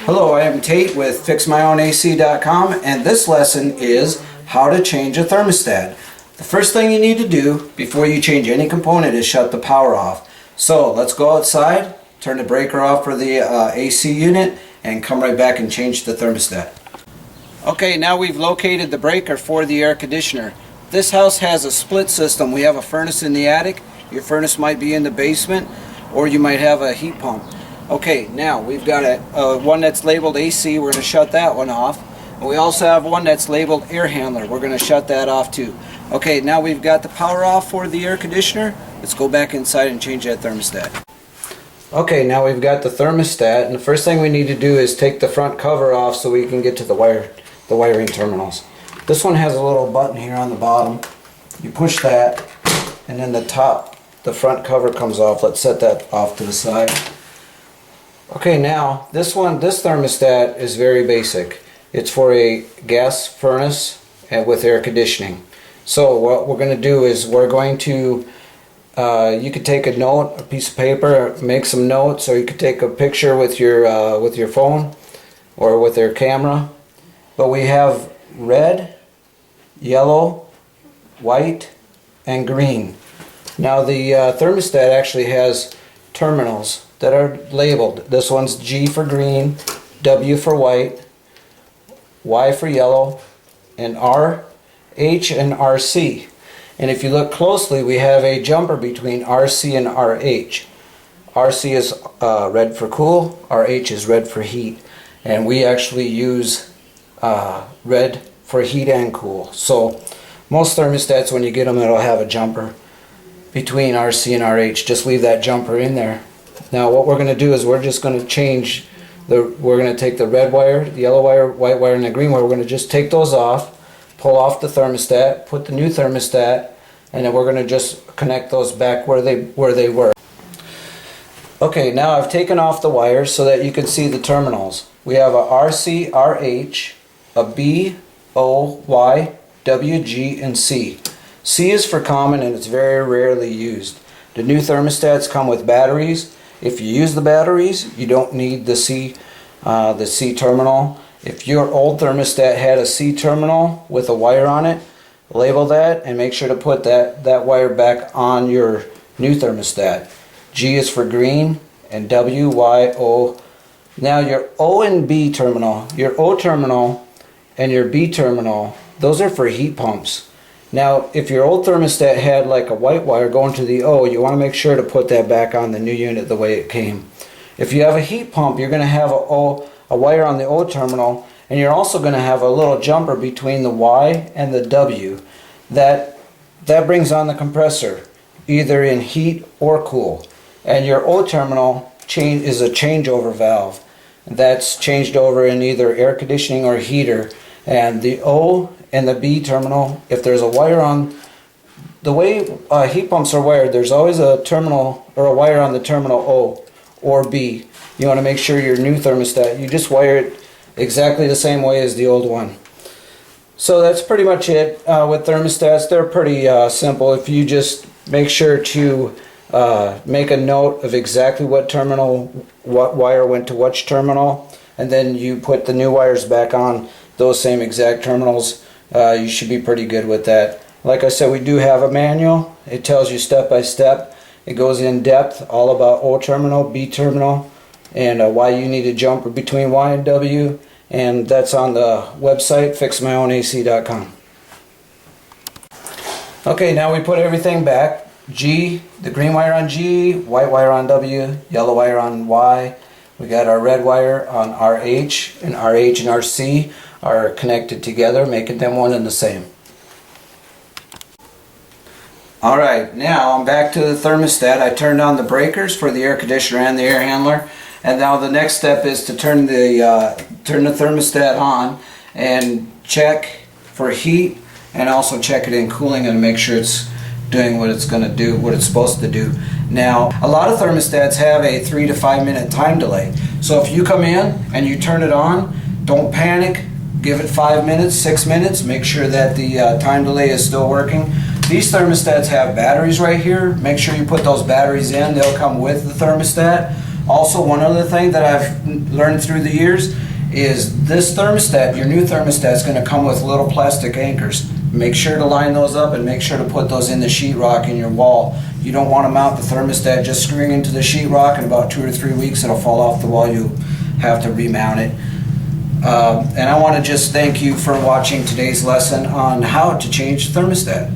Hello, I am Tate with FixMyOwnAC.com, and this lesson is how to change a thermostat. The first thing you need to do before you change any component is shut the power off. So let's go outside, turn the breaker off for the AC unit, and come right back and change the thermostat. Okay, now we've located the breaker for the air conditioner. This house has a split system. We have a furnace in the attic. Your furnace might be in the basement, or you might have a heat pump. Okay, now we've got one that's labeled AC. We're going to shut that one off. And we also have one that's labeled air handler. We're going to shut that off too. Okay, now we've got the power off for the air conditioner. Let's go back inside and change that thermostat. Okay, now we've got the thermostat, and the first thing we need to do is take the front cover off so we can get to the wiring terminals. This one has a little button here on the bottom. You push that, and then the front cover comes off. Let's set that off to the side. Okay, now this thermostat is very basic. It's for a gas furnace and with air conditioning. So what we're going to do is we're going to you could take a note, a piece of paper, make some notes, or you could take a picture with your phone or with your camera. But we have red, yellow, white, and green. Now the thermostat actually has terminals that are labeled. This one's G for green, W for white, Y for yellow, and R, H, and RC. And if you look closely, we have a jumper between RC and RH. RC is red for cool, RH is red for heat. And we actually use red for heat and cool. So most thermostats, when you get them, it'll have a jumper between RC and RH. Just leave that jumper in there. Now what we're going to do is we're just going to change we're going to take the red wire, the yellow wire, white wire, and the green wire. We're going to just take those off, pull off the thermostat, put the new thermostat, and then we're going to just connect those back where they were. Okay, now I've taken off the wires so that you can see the terminals. We have a RC, RH, a B, O, Y, W, G, and C. C is for common, and it's very rarely used. The new thermostats come with batteries. If you use the batteries, you don't need the C terminal. If your old thermostat had a C terminal with a wire on it, label that and make sure to put that wire back on your new thermostat. G is for green, and W, Y, O. Now your O and B terminal, your O terminal and your B terminal, those are for heat pumps. Now if your old thermostat had like a white wire going to the O, you want to make sure to put that back on the new unit the way it came. If you have a heat pump, you're going to have a wire on the O terminal, and you're also going to have a little jumper between the Y and the W. That brings on the compressor, either in heat or cool. And your O terminal is a changeover valve. That's changed over in either air conditioning or heater. And the O and the B terminal, if there's a wire on, the way heat pumps are wired, there's always a terminal or a wire on the terminal O or B. You want to make sure your new thermostat, you just wire it exactly the same way as the old one. So that's pretty much it with thermostats. They're pretty simple. If you just make sure to make a note of exactly what wire went to which terminal, and then you put the new wires back on those same exact terminals, you should be pretty good with that. Like I said, we do have a manual. It tells you step by step. It goes in depth all about O terminal, B terminal, and why you need a jumper between Y and W, and that's on the website FixMyOwnAC.com. Okay, now we put everything back. G, the green wire on G, white wire on W, yellow wire on Y. We got our red wire on RH, and RH and RC are connected together, making them one and the same. Alright, now I'm back to the thermostat. I turned on the breakers for the air conditioner and the air handler, and now the next step is to turn the thermostat on and check for heat, and also check it in cooling and make sure it's doing what it's going to do, what it's supposed to do. Now, a lot of thermostats have a 3 to 5 minute time delay. So if you come in and you turn it on, don't panic. Give it 5 minutes, 6 minutes. Make sure that the time delay is still working. These thermostats have batteries right here. Make sure you put those batteries in. They'll come with the thermostat. Also, one other thing that I've learned through the years is this thermostat, your new thermostat, is going to come with little plastic anchors. Make sure to line those up and make sure to put those in the sheetrock in your wall. You don't want to mount the thermostat just screwing into the sheetrock. In about 2 or 3 weeks it'll fall off the wall. You have to remount it. And I want to just thank you for watching today's lesson on how to change the thermostat.